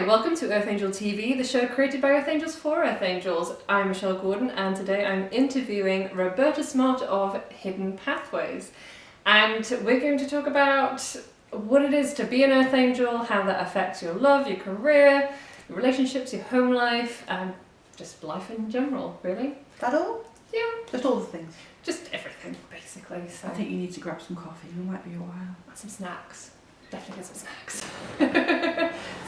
welcome to EarthAngelTV, the show created by Earth Angels for Earth Angels. I'm Michelle Gordon, and today I'm interviewing Roberta Smart of Hidden Pathways. And we're going to talk about what it is to be an Earth Angel, how that affects your love, your career, your relationships, your home life, and just life in general, really. That all? Yeah. Just all the things? Just everything, basically. So. I think you need to grab some coffee. It might be a while. Some snacks. Definitely get some snacks.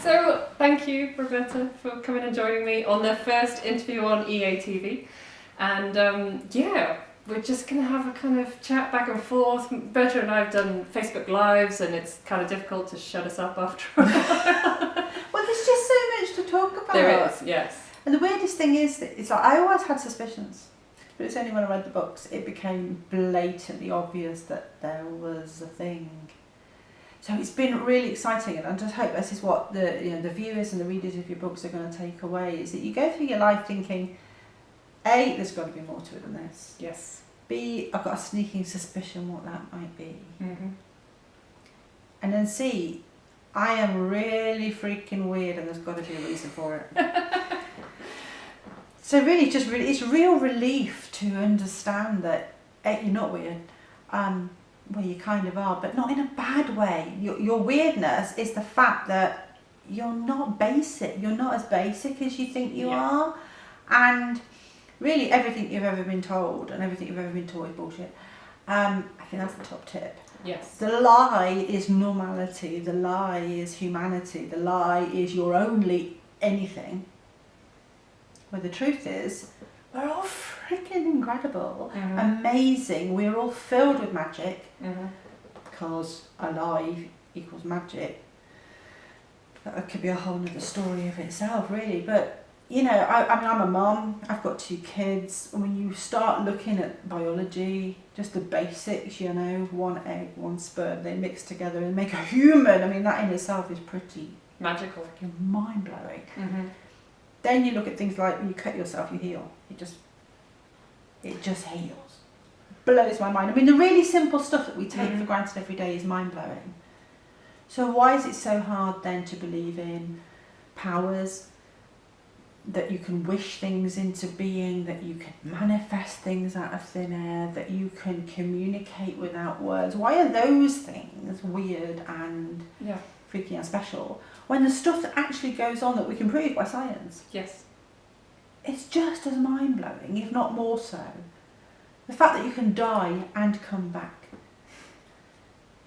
So, thank you, Roberta, for coming and joining me on the first interview on EATV. And yeah, we're just going to have a kind of chat back and forth. Roberta and I have done Facebook Lives, and it's kind of difficult to shut us up after a while. Well, there's just so much to talk about. There is, yes. And the weirdest thing is that it's like I always had suspicions, but it's only when I read the books it became blatantly obvious that there was a thing. So it's been really exciting, and I just hope this is what the viewers and the readers of your books are going to take away, is that you go through your life thinking, A, there's got to be more to it than this. Yes. B, I've got a sneaking suspicion what that might be. Mm-hmm. And then C, I am really freaking weird and there's got to be a reason for it. So really, it's real relief to understand that you're not weird. Well, you kind of are, but not in a bad way. Your weirdness is the fact that you're not basic. You're not as basic as you think you are. And really, everything you've ever been told and everything you've ever been taught is bullshit. I think that's the top tip. Yes. The lie is normality. The lie is humanity. The lie is you're only anything. Where the truth is, we're all freaking incredible, amazing. We're all filled with magic, because alive equals magic. That could be a whole other story of itself, really. But you know, I mean, I'm a mum. I've got 2 kids. When you start looking at biology, just the basics, you know, 1 egg, 1 sperm, they mix together and make a human. I mean, that in itself is pretty magical, mind blowing. Then you look at things like when you cut yourself, you heal. It just heals. Blows my mind. I mean, the really simple stuff that we take for granted every day is mind blowing. So why is it so hard then to believe in powers, that you can wish things into being, that you can manifest things out of thin air, that you can communicate without words? Why are those things weird and freaking out special, when the stuff that actually goes on that we can prove by science, it's just as mind-blowing, if not more so. The fact that you can die and come back.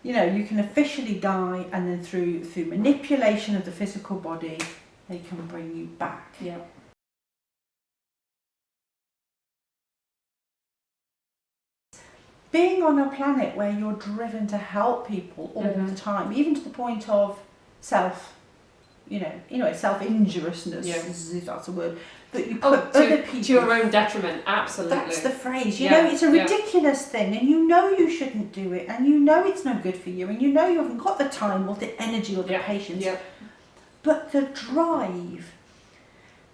You know, you can officially die, and then through manipulation of the physical body, they can bring you back. Yeah. Being on a planet where you're driven to help people all the time, even to the point of self-injuriousness, if that's a word, that you put other people to your own detriment. Absolutely, that's the phrase. You know, it's a ridiculous thing, and you know you shouldn't do it, and you know it's no good for you, and you know you haven't got the time or the energy or the patience. But the drive,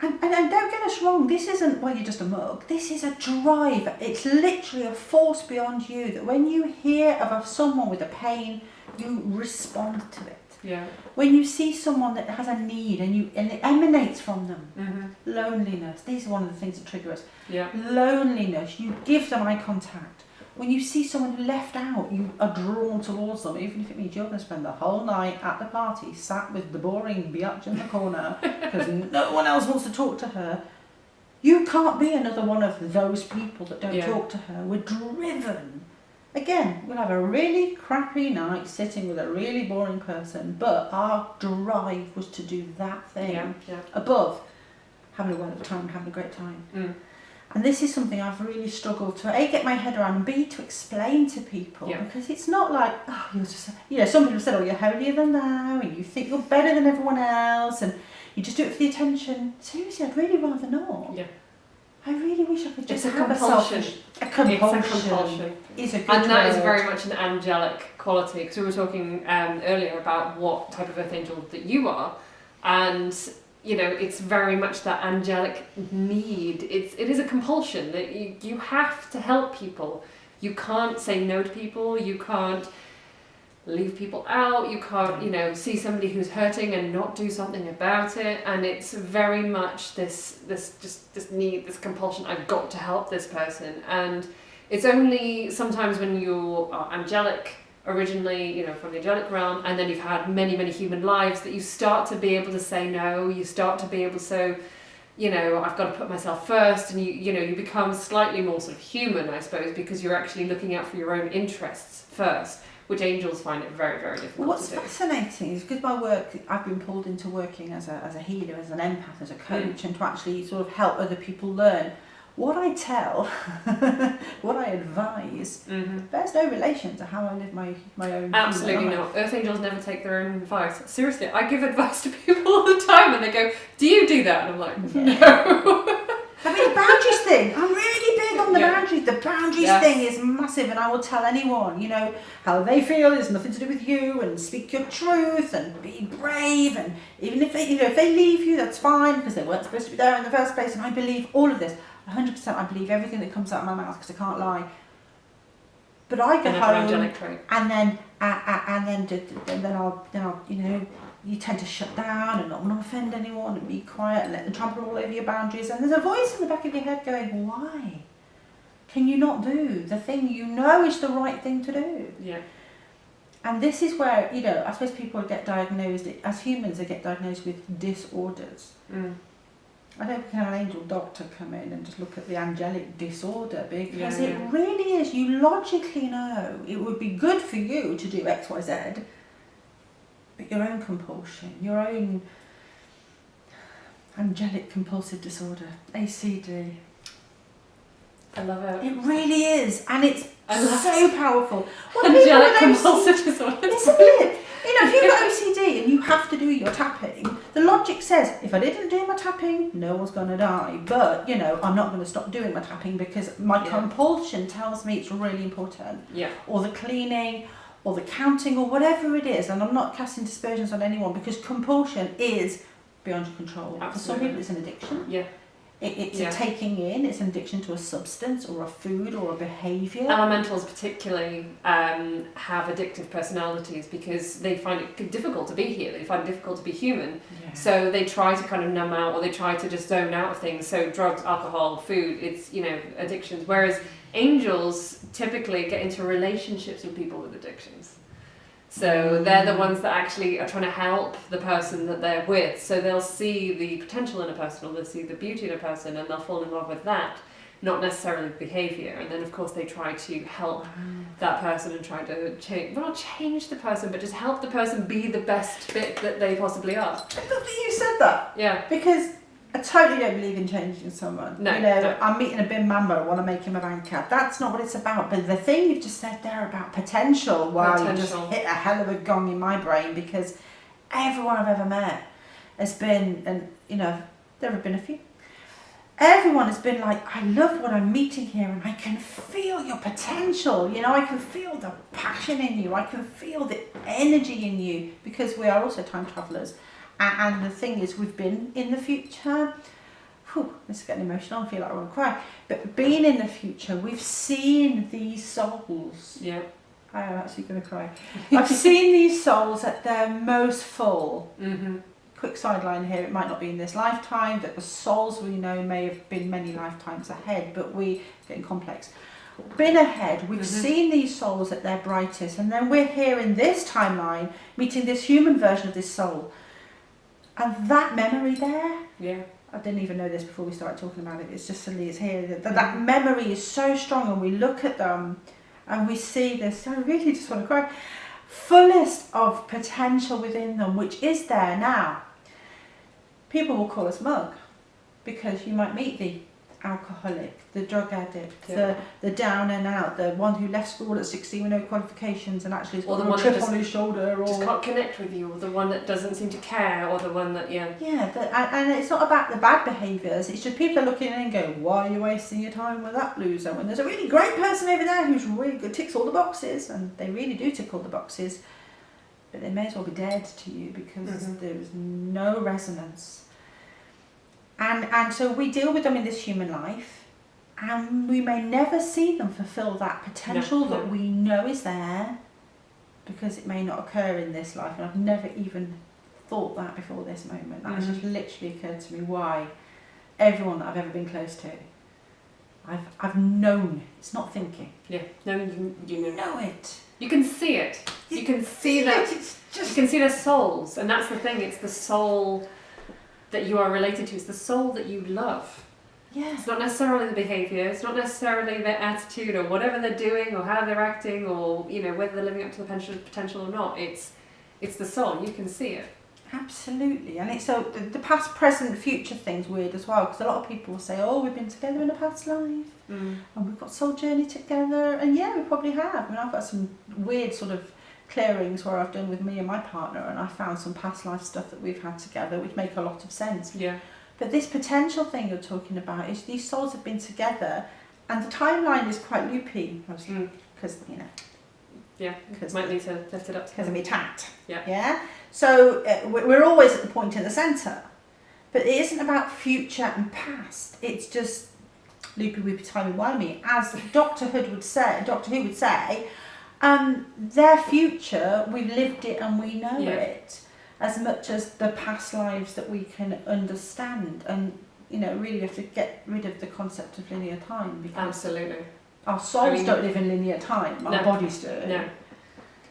and don't get us wrong, this isn't, well, you're just a mug. This is a drive. It's literally a force beyond you, that when you hear of someone with a pain, you respond to it. Yeah. When you see someone that has a need and it emanates from them, loneliness. These are one of the things that trigger us. Loneliness. You give them eye contact. When you see someone left out, you are drawn towards them, even if it means you're going to spend the whole night at the party sat with the boring biatch in the corner because no one else wants to talk to her. You can't be another one of those people that don't talk to her. We're driven. Again, we'll have a really crappy night sitting with a really boring person, but our drive was to do that thing above having a wonderful time, having a great time. And this is something I've really struggled to A, get my head around, and B, to explain to people, because it's not like, oh, you're just, you know, some people have said, oh, you're holier than thou, and you think you're better than everyone else, and you just do it for the attention. Seriously, I'd really rather not. I really wish I could just have a compulsion. A compulsion. Is a good and that word. is very much an angelic quality, because we were talking earlier about what type of earth angel that you are, and you know, it's very much that angelic need. It is a compulsion that you have to help people. You can't say no to people. You can't leave people out, you can't, you know, see somebody who's hurting and not do something about it, and it's very much this need, this compulsion, I've got to help this person. And it's only sometimes when you are angelic originally, you know, from the angelic realm, and then you've had many, many human lives, that you start to be able to say no, you start to be able to say, you know, I've got to put myself first, and you know, you become slightly more sort of human, I suppose, because you're actually looking out for your own interests first, which angels find it very, very difficult What's to do. fascinating is because my work, I've been pulled into working as a healer, as an empath, as a coach, and to actually sort of help other people learn. What I tell, what I advise, there's no relation to how I live my own. Absolutely not. Earth angels never take their own advice. Seriously, I give advice to people all the time, and they go, "Do you do that?" And I'm like, "No." I mean, the boundaries thing. I'm really big on the boundaries. The boundaries thing is massive, and I will tell anyone, you know, how they feel is nothing to do with you, and speak your truth, and be brave, and even if they, you know, if they leave you, that's fine, because they weren't supposed to be there in the first place. And I believe all of this. 100%, I believe everything that comes out of my mouth, because I can't lie. But I go home, and then I'll, you know, you tend to shut down and not want to offend anyone and be quiet and let them trample all over your boundaries. And there's a voice in the back of your head going, "Why can you not do the thing you know is the right thing to do?" Yeah. And this is where, you know, I suppose people get diagnosed, as humans, they get diagnosed with disorders. I don't think an angel doctor come in and just look at the angelic disorder, because it really is, you logically know it would be good for you to do X, Y, Z, but your own compulsion, your own angelic compulsive disorder, ACD. I love it. It really is, and it's so powerful. Angelic compulsive disorder. Isn't it? You know, if you've got OCD and you have to do your tapping, the logic says, if I didn't do my tapping, no one's going to die. But, you know, I'm not going to stop doing my tapping because my compulsion tells me it's really important. Yeah. Or the cleaning, or the counting, or whatever it is. And I'm not casting dispersions on anyone, because compulsion is beyond your control. Absolutely. For some people, it's an addiction. Yeah. It's a taking in, it's an addiction to a substance or a food or a behaviour. Elementals particularly have addictive personalities because they find it difficult to be here, they find it difficult to be human. Yeah. So they try to kind of numb out, or they try to just zone out of things. So drugs, alcohol, food, it's, you know, addictions. Whereas angels typically get into relationships with people with addictions. So they're the ones that actually are trying to help the person that they're with. So they'll see the potential in a person, or they'll see the beauty in a person, and they'll fall in love with that, not necessarily the behaviour. And then, of course, they try to help that person and try to change, well, not change the person, but just help the person be the best bit that they possibly are. I love that you said that. Yeah. Because I totally don't believe in changing someone. No, you know, no. I'm meeting a bin mambo, I want to make him a banker. That's not what it's about. But the thing you've just said there about potential, wow, you just hit a hell of a gong in my brain, because everyone I've ever met has been, and you know, there have been a few. Everyone has been like, I love what I'm meeting here, and I can feel your potential. You know, I can feel the passion in you. I can feel the energy in you, because we are also time travellers. And the thing is, we've been in the future. Whew, this is getting emotional. I feel like I want to cry. But being in the future, we've seen these souls. Yeah. I am actually going to cry. I've seen these souls at their most full. Quick sideline here, it might not be in this lifetime, that the souls we know may have been many lifetimes ahead, but we, getting complex, been ahead. We've seen these souls at their brightest, and then we're here in this timeline, meeting this human version of this soul. And that memory there, I didn't even know this before we started talking about it, it's just suddenly it's here, that memory is so strong, and we look at them and we see this, I really just want to cry, fullest of potential within them, which is there now. People will call us mug, because you might meet the alcoholic, the drug addict, the down and out, the one who left school at 16 with no qualifications and actually has got a chip on his shoulder, or just can't connect with you, or the one that doesn't seem to care, or the one that and it's not about the bad behaviours, it's just people are looking in and go, why are you wasting your time with that loser when there's a really great person over there who's really good, ticks all the boxes, and they really do tick all the boxes, but they may as well be dead to you, because there's no resonance. And so we deal with them in this human life, and we may never see them fulfill that potential that we know is there, because it may not occur in this life, and I've never even thought that before this moment. That has just literally occurred to me why everyone that I've ever been close to, I've known. It's not thinking. Yeah, no, you know it. You can see it. You can see that. You can see their souls, and that's the thing. It's the soul that you are related to. It's the soul that you love. Yeah. It's not necessarily the behaviour. It's not necessarily their attitude or whatever they're doing or how they're acting or whether they're living up to the potential or not. It's the soul. You can see it. Absolutely, and it's so the past, present, future thing's weird as well, because a lot of people will say, "Oh, we've been together in a past life, and we've got soul journey together," and yeah, we probably have. I mean, I've got some weird sort of clearings where I've done with me and my partner, and I found some past life stuff that we've had together, which make a lot of sense. Yeah. But this potential thing you're talking about is these souls have been together, and the timeline is quite loopy, because Yeah, might need to lift it up because of my tact. Yeah. Yeah. So we're always at the point in the centre, but it isn't about future and past. It's just loopy, weepy, timey, wimey, as Doctor Who would say. Their future, we've lived it and we know it as much as the past lives that we can understand. And really, we have to get rid of the concept of linear time, because absolutely. Our souls don't live in linear time. Our bodies do. No.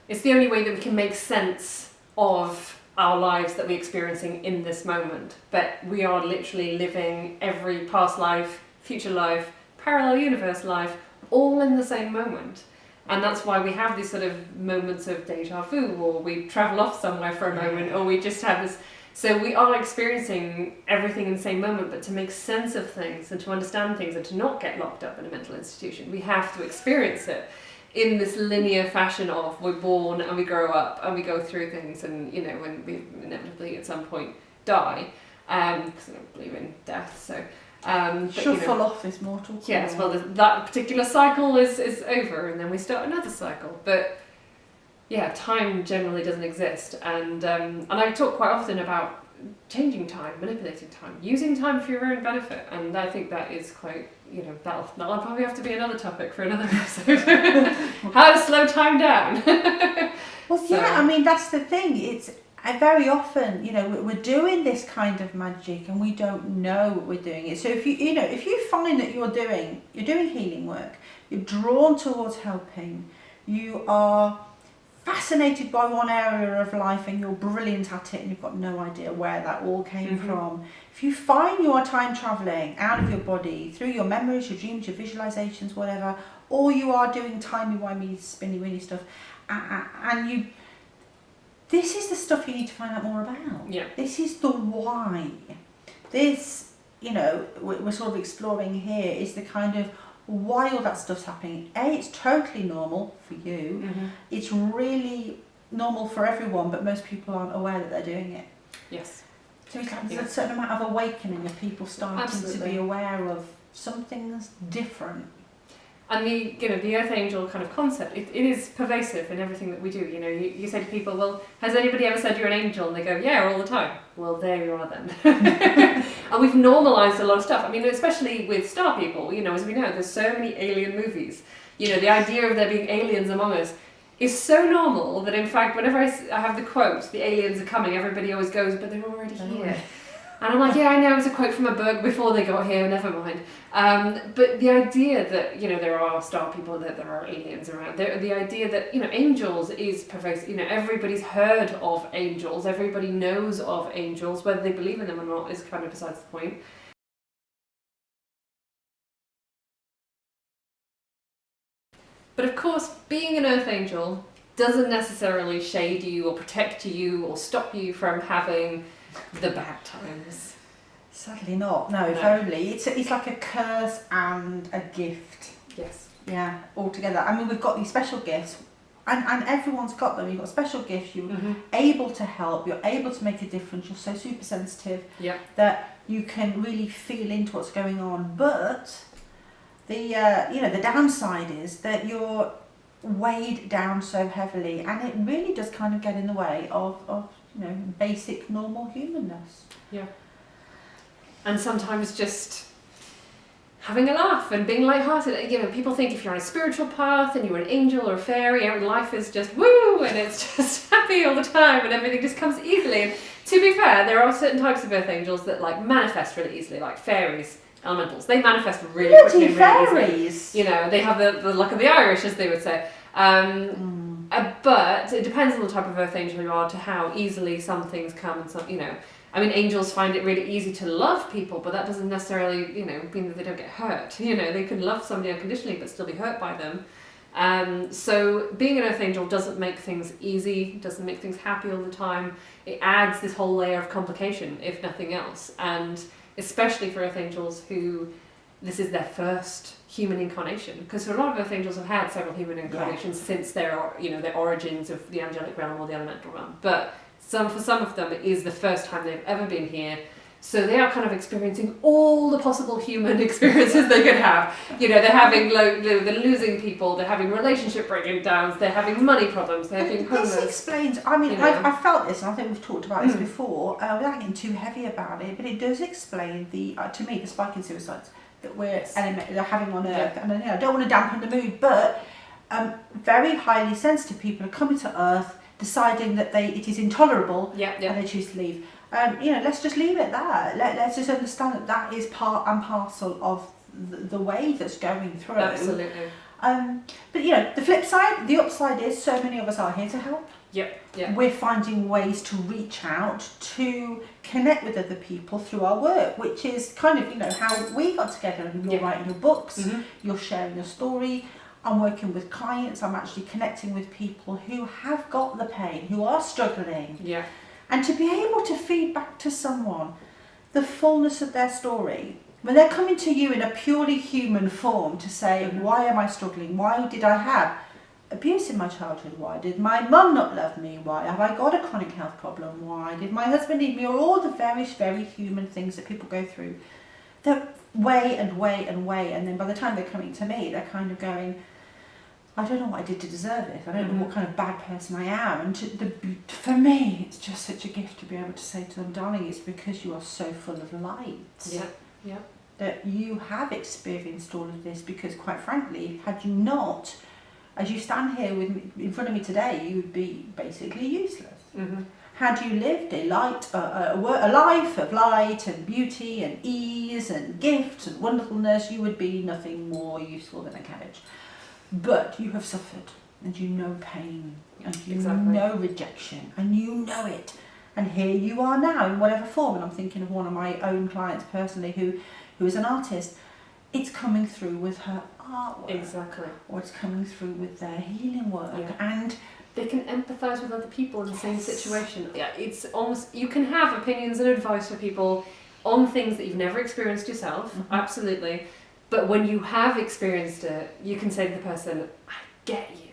It's the only way that we can make sense of our lives that we're experiencing in this moment. But we are literally living every past life, future life, parallel universe life, all in the same moment. And that's why we have these sort of moments of deja vu, or we travel off somewhere for a moment, or we just have this. So we are experiencing everything in the same moment, but to make sense of things and to understand things and to not get locked up in a mental institution, we have to experience it in this linear fashion of we're born and we grow up and we go through things, and when we inevitably at some point die, because I don't believe in death, so shuffle off this mortal coil. Yes, well, that particular cycle is over, and then we start another cycle. But yeah, time generally doesn't exist, and I talk quite often about changing time, manipulating time, using time for your own benefit, and I think that is quite, that'll probably have to be another topic for another episode. How to slow time down. Well, yeah, I mean, that's the thing. It's very often, we're doing this kind of magic and we don't know we're doing it. So if you find that you're doing healing work, you're drawn towards helping, you are fascinated by one area of life and you're brilliant at it and you've got no idea where that all came from. If you find you are time travelling out of your body through your memories, your dreams, your visualizations, whatever, or you are doing timey-wimey, spinny-winny stuff, and this is the stuff you need to find out more about. Yeah. This is the why. This, we're sort of exploring here is the kind of why all that stuff's happening. It's totally normal for you. It's really normal for everyone, but most people aren't aware that they're doing it. Yes. So it's like there's a certain amount of awakening of people starting to be aware of something's different. And the Earth Angel kind of concept, it is pervasive in everything that we do. You say to people, well, has anybody ever said you're an angel? And they go, yeah, all the time. Well, there you are then. And we've normalised a lot of stuff. I mean, especially with star people, as we know, there's so many alien movies. The idea of there being aliens among us is so normal that, in fact, whenever I have the quote, the aliens are coming, everybody always goes, but they're already here. And I'm like, yeah, I know, it was a quote from a book before they got here, never mind. But the idea that, there are star people, that there are aliens around, the idea that, angels is pervasive, everybody's heard of angels, everybody knows of angels, whether they believe in them or not is kind of besides the point. But of course, being an Earth Angel doesn't necessarily shade you or protect you or stop you from having the bad times. Sadly not. No, if only. It's like a curse and a gift. Yes. Yeah, all together. I mean, we've got these special gifts, and everyone's got them. You've got special gifts. You're able to help. You're able to make a difference. You're so super sensitive that you can really feel into what's going on. But the the downside is that you're weighed down so heavily, and it really does kind of get in the way of basic normal humanness. Yeah. And sometimes just having a laugh and being lighthearted. You know, people think if you're on a spiritual path and you're an angel or a fairy, life is just woo, and it's just happy all the time and everything just comes easily. And to be fair, there are certain types of earth angels that like manifest really easily, like fairies, elementals. They manifest really quickly and really easily. You know, they have the luck of the Irish, as they would say. But it depends on the type of earth angel you are to how easily some things come and some, you know. I mean, angels find it really easy to love people, but that doesn't necessarily, you know, mean that they don't get hurt. You know, they can love somebody unconditionally but still be hurt by them. So being an earth angel doesn't make things easy, doesn't make things happy all the time. It adds this whole layer of complication, if nothing else. And especially for earth angels who this is their first human incarnation, because a lot of earth angels have had several human incarnations since their, you know, their origins of the angelic realm or the elemental realm. But for some of them, it is the first time they've ever been here. So they are kind of experiencing all the possible human experiences they could have. You know, they're having they're losing people, they're having relationship breaking downs, they're having money problems, they're being homeless. This explains, I mean, you know. I felt this, and I think we've talked about this before, without getting too heavy about it, but it does explain to me, the spike in suicides that we're having on Earth. And you know, I don't want to dampen the mood, but very highly sensitive people are coming to Earth, deciding that it is intolerable, and they choose to leave. You know, let's just leave it there. Let's just understand that is part and parcel of the way that's going through. Absolutely. But you know, the flip side, the upside is so many of us are here to help. We're finding ways to reach out, to connect with other people through our work, which is kind of, you know, how we got together. And you're writing your books, you're sharing your story. I'm working with clients, I'm actually connecting with people who have got the pain, who are struggling. And to be able to feed back to someone the fullness of their story, when they're coming to you in a purely human form to say, why am I struggling? Why did I have abuse in my childhood? Why did my mum not love me? Why have I got a chronic health problem? Why did my husband leave me? Or all the various, very human things that people go through. They're weigh, and then by the time they're coming to me, they're kind of going, I don't know what I did to deserve this. I don't know what kind of bad person I am. And for me, it's just such a gift to be able to say to them, darling, it's because you are so full of light. That you have experienced all of this, because quite frankly, had you not, as you stand here in front of me today, you would be basically useless. Had you lived a life of light and beauty and ease and gifts and wonderfulness, you would be nothing more useful than a cabbage. But you have suffered, and you know pain, and you know rejection, and you know it. And here you are now in whatever form. And I'm thinking of one of my own clients personally who is an artist. It's coming through with her artwork. Or it's coming through with their healing work. And they can empathise with other people in the same situation. It's almost, you can have opinions and advice for people on things that you've never experienced yourself, absolutely. But when you have experienced it, you can say to the person, I get you.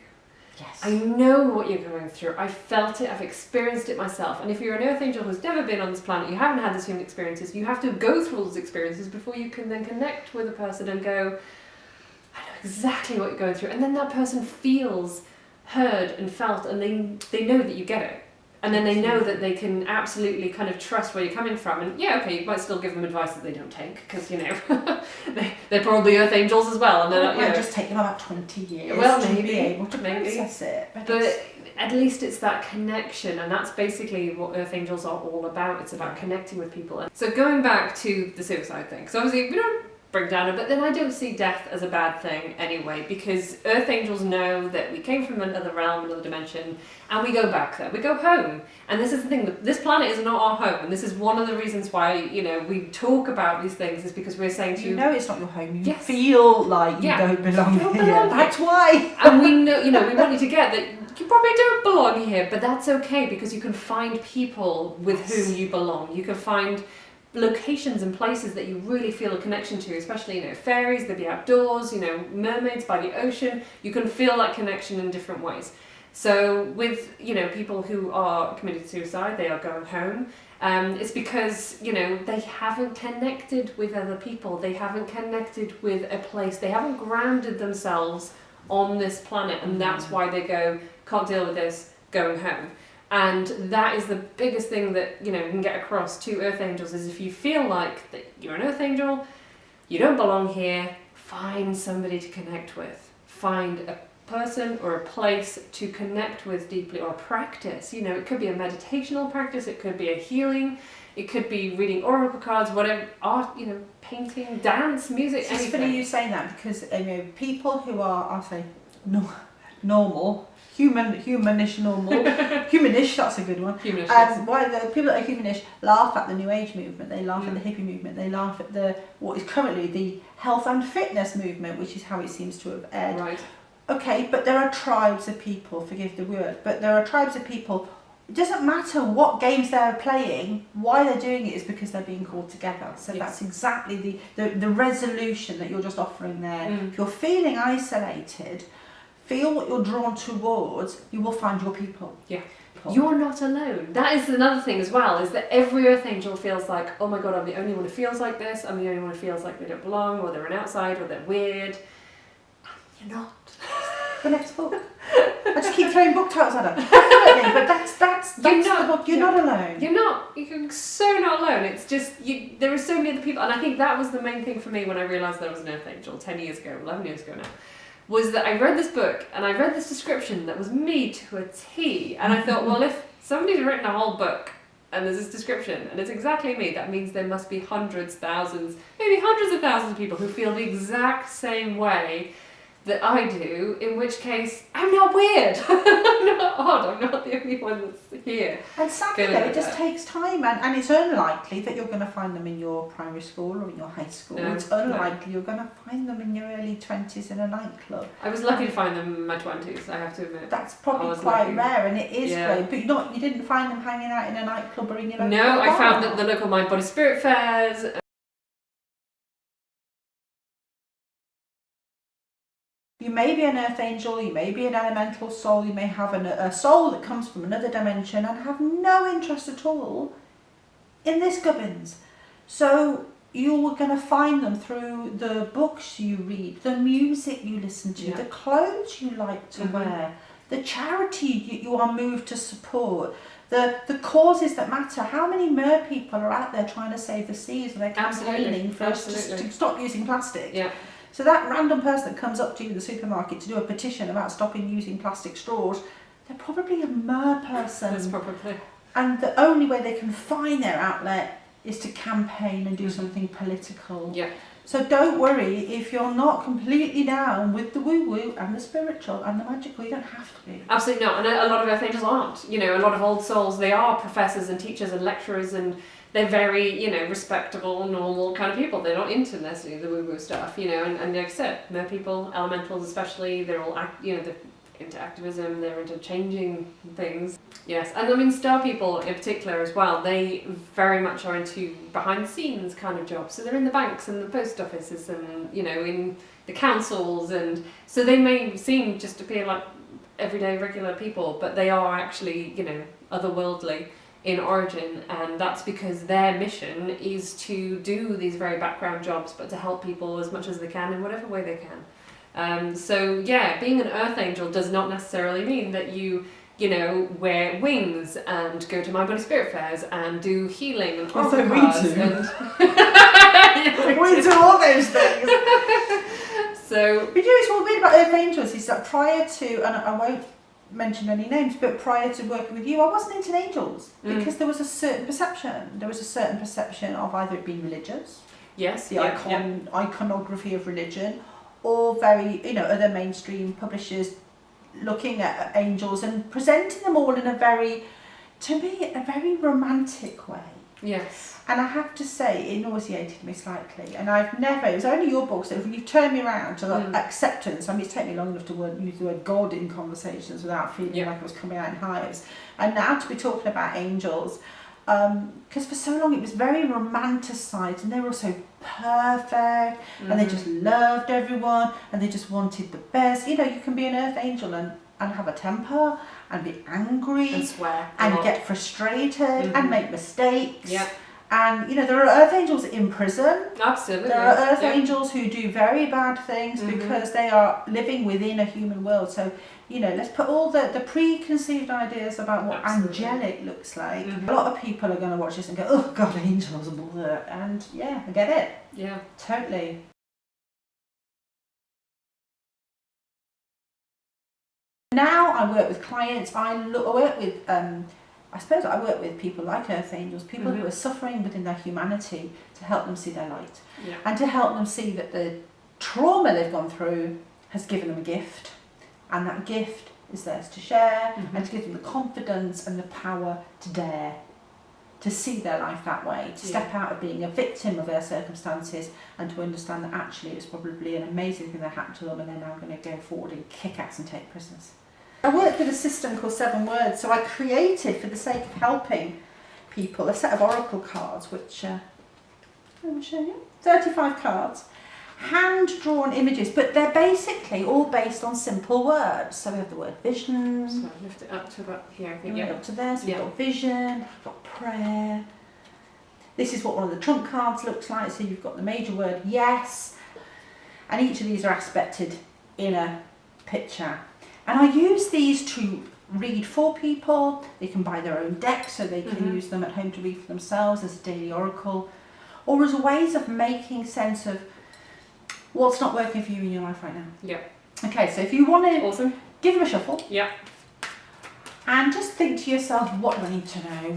I know what you're going through. I felt it. I've experienced it myself. And if you're an earth angel who's never been on this planet, you haven't had these human experiences, you have to go through all those experiences before you can then connect with a person and go, I know exactly what you're going through. And then that person feels heard and felt, and they know that you get it. And then they know that they can absolutely kind of trust where you're coming from. And you might still give them advice that they don't take, because, you know, they're probably earth angels as well. And it might just take them about 20 years to be able to process it. But at least it's that connection, and that's basically what earth angels are all about. It's about connecting with people. So going back to the suicide thing, so obviously we don't bring down it, but then I don't see death as a bad thing anyway, because earth angels know that we came from another realm, another dimension, and we go back there, we go home. And this is the thing, this planet is not our home, and this is one of the reasons why, you know, we talk about these things, is because we're saying to you, know it's not your home, you feel like you don't belong here. That's why. And we know, you know, we want you to get that you probably don't belong here, but that's okay, because you can find people with whom you belong. You can find locations and places that you really feel a connection to, especially, you know, fairies, they'd be outdoors, you know, mermaids by the ocean. You can feel that connection in different ways. So with, you know, people who are committed suicide, they are going home. It's because, you know, they haven't connected with other people. They haven't connected with a place. They haven't grounded themselves on this planet, and that's why they go, can't deal with this, going home. And that is the biggest thing that, you know, you can get across to earth angels, is if you feel like that you're an earth angel, you don't belong here, find somebody to connect with. Find a person or a place to connect with deeply, or practice. You know, it could be a meditational practice, it could be a healing, it could be reading oracle cards, whatever, art, you know, painting, dance, music, It's anything. funny you saying that, because you know, people who are, I'll say, normal, humanish normal, humanish, that's a good one. Humanish, And why the people that are humanish laugh at the New Age movement, they laugh at the hippie movement, they laugh at the what is currently the health and fitness movement, which is how it seems to have aired. Right. Okay, but there are tribes of people, forgive the word, but there are tribes of people. It doesn't matter what games they're playing, why they're doing it is because they're being called together. So that's exactly the resolution that you're just offering there. If you're feeling isolated, feel what you're drawn towards, you will find your people. Yeah. You're not alone. That is another thing as well, is that every Earth Angel feels like, oh my God, I'm the only one who feels like this, I'm the only one who feels like they don't belong, or they're an outside, or they're weird. You're not. The next book. I just keep throwing book titles at her. Definitely, but that's the book. You're not alone. You're not. You're so not alone. It's just, there are so many other people, and I think that was the main thing for me when I realised there was an Earth Angel 10 years ago, 11 years ago now. Was that I read this book and I read this description that was me to a T, and I thought, well, if somebody's written a whole book and there's this description and it's exactly me, that means there must be hundreds, thousands, maybe hundreds of thousands of people who feel the exact same way that I do, in which case I'm not weird. I'm not odd, I'm not the only one that's here. And sadly though, it just takes time, and it's unlikely that you're going to find them in your primary school or in your high school. No, it's unlikely you're going to find them in your early 20s in a nightclub. I was lucky to find them in my 20s, I have to admit. That's probably quite rare, and it is great, but you didn't find them hanging out in a nightclub or in your local bar. I found that the local Mind Body Spirit fairs. You may be an Earth Angel, you may be an elemental soul, you may have a soul that comes from another dimension and have no interest at all in this gubbins. So you're going to find them through the books you read, the music you listen to, the clothes you like to wear, the charity you are moved to support, the causes that matter. How many mer people are out there trying to save the seas, and they're campaigning for us to stop using plastic? Yeah. So that random person that comes up to you in the supermarket to do a petition about stopping using plastic straws, they're probably a mer person. That's probably. And the only way they can find their outlet is to campaign and do something political. Yeah. So don't worry if you're not completely down with the woo-woo and the spiritual and the magical. You don't have to be. Absolutely not. And a lot of Earth Angels aren't. You know, a lot of old souls, they are professors and teachers and lecturers, and they're very, you know, respectable, normal kind of people. They're not into necessarily the woo-woo stuff, you know, and like I said, mer people, elementals especially, they're all, they're into activism, they're into changing things. Yes, and I mean star people in particular as well, they very much are into behind the scenes kind of jobs. So they're in the banks and the post offices and, you know, in the councils, and so they may seem just appear like everyday regular people, but they are actually, you know, otherworldly in origin, and that's because their mission is to do these very background jobs, but to help people as much as they can in whatever way they can. So yeah, being an Earth Angel does not necessarily mean that you know, wear wings and go to Mind Body Spirit fairs and do healing and oracle cards and we do all those things. So we do. It's what weird about Earth Angels is that prior to, and I won't mention any names, but prior to working with you, I wasn't into angels because there was a certain perception. There was a certain perception of either it being religious, the iconography of religion, or very, you know, other mainstream publishers looking at angels and presenting them all in a very, to me, a very romantic way. Yes. And I have to say, it nauseated me slightly. And I've never, it was only your books that you've turned me around to acceptance. I mean, it's taken me long enough to use the word God in conversations without feeling like I was coming out in hives. And now to be talking about angels, because for so long it was very romanticised, and they were so perfect, and they just loved everyone, and they just wanted the best. You know, you can be an Earth Angel and have a temper, and be angry, and swear, and get frustrated, and make mistakes. Yeah. And, you know, there are Earth Angels in prison. Absolutely. There are Earth Angels who do very bad things because they are living within a human world. So You know, let's put all the preconceived ideas about what angelic looks like. A lot of people are going to watch this and go, oh God, angels, blah. And yeah, I get it. Yeah. Totally. Now I work with clients, I work with people like Earth Angels, people who are suffering within their humanity, to help them see their light. Yeah. And to help them see that the trauma they've gone through has given them a gift, and that gift is theirs to share, and to give them the confidence and the power to dare to see their life that way, to step out of being a victim of their circumstances, and to understand that actually it's probably an amazing thing that happened to them, and they're now going to go forward and kick ass and take prisoners. I worked with a system called 7 Words, so I created, for the sake of helping people, a set of oracle cards, which I'll show you. 35 cards, hand-drawn images, but they're basically all based on simple words. So we have the word vision. So I lift it up to about here, I think. Right up to there. So we've got vision, we've got prayer. This is what one of the trump cards looks like. So you've got the major word yes, and each of these are aspected in a picture. And I use these to read for people. They can buy their own deck, so they can use them at home to read for themselves as a daily oracle, or as ways of making sense of what's not working for you in your life right now. Yeah. Okay, so if you want to give them a shuffle. Yeah. And just think to yourself, what do I need to know?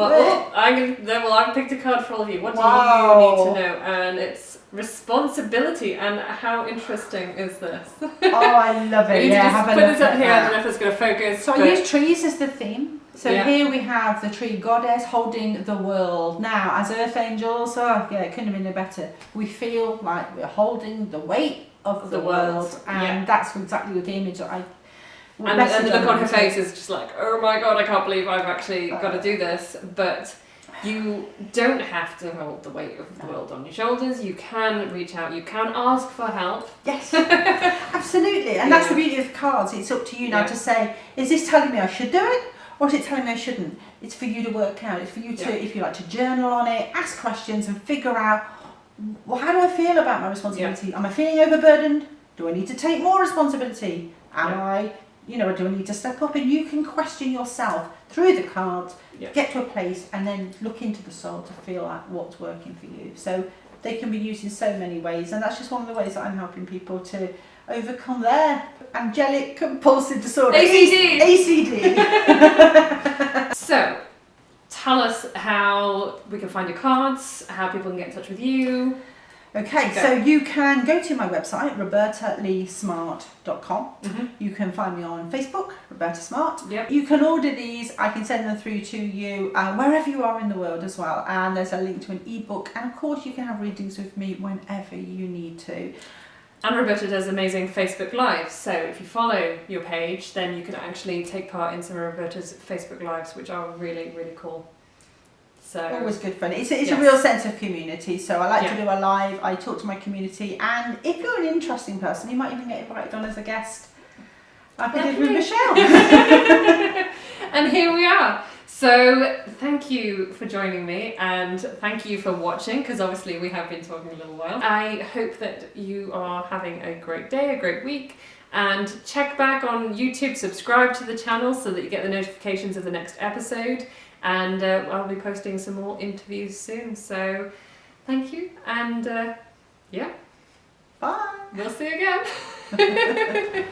I've picked a card for all of you. What do you need to know? And it's responsibility. And how interesting is this? Oh, I love it. Yeah, have a look. Put this up here. I don't know if it's going to focus. So I use trees as the theme. So here we have the tree goddess holding the world. Now, as Earth Angels, it couldn't have been no better. We feel like we're holding the weight of the world, and that's exactly the image that I. And the look on her face is just like, oh my God, I can't believe I've actually got to do this. But you don't have to hold the weight of the world on your shoulders. You can reach out. You can ask for help. Yes, absolutely. And that's the beauty of the cards. It's up to you now to say, is this telling me I should do it? Or is it telling me I shouldn't? It's for you to work out. It's for you to, if you like to journal on it, ask questions and figure out, well, how do I feel about my responsibility? Am I feeling overburdened? Do I need to take more responsibility? Am I, do I need to step up? And you can question yourself through the cards, get to a place, and then look into the soul to feel like what's working for you. So they can be used in so many ways, and that's just one of the ways that I'm helping people to overcome their angelic compulsive disorder. ACD. So, tell us how we can find your cards, how people can get in touch with you. Okay, so you can go to my website, robertaleesmart.com. You can find me on Facebook, Roberta Smart. You can order these, I can send them through to you wherever you are in the world as well. And there's a link to an ebook. And of course, you can have readings with me whenever you need to. And Roberta does amazing Facebook Lives, so if you follow your page, then you can actually take part in some of Roberta's Facebook Lives, which are really, really cool. So always good fun. It's a real sense of community, so I like to do a live, I talk to my community, and if you're an interesting person, you might even get invited on as a guest, like I did with Michelle. And here we are. So thank you for joining me, and thank you for watching, because obviously we have been talking a little while. I hope that you are having a great day, a great week, and check back on YouTube, subscribe to the channel so that you get the notifications of the next episode, and I'll be posting some more interviews soon. So thank you, and bye. We'll see you again.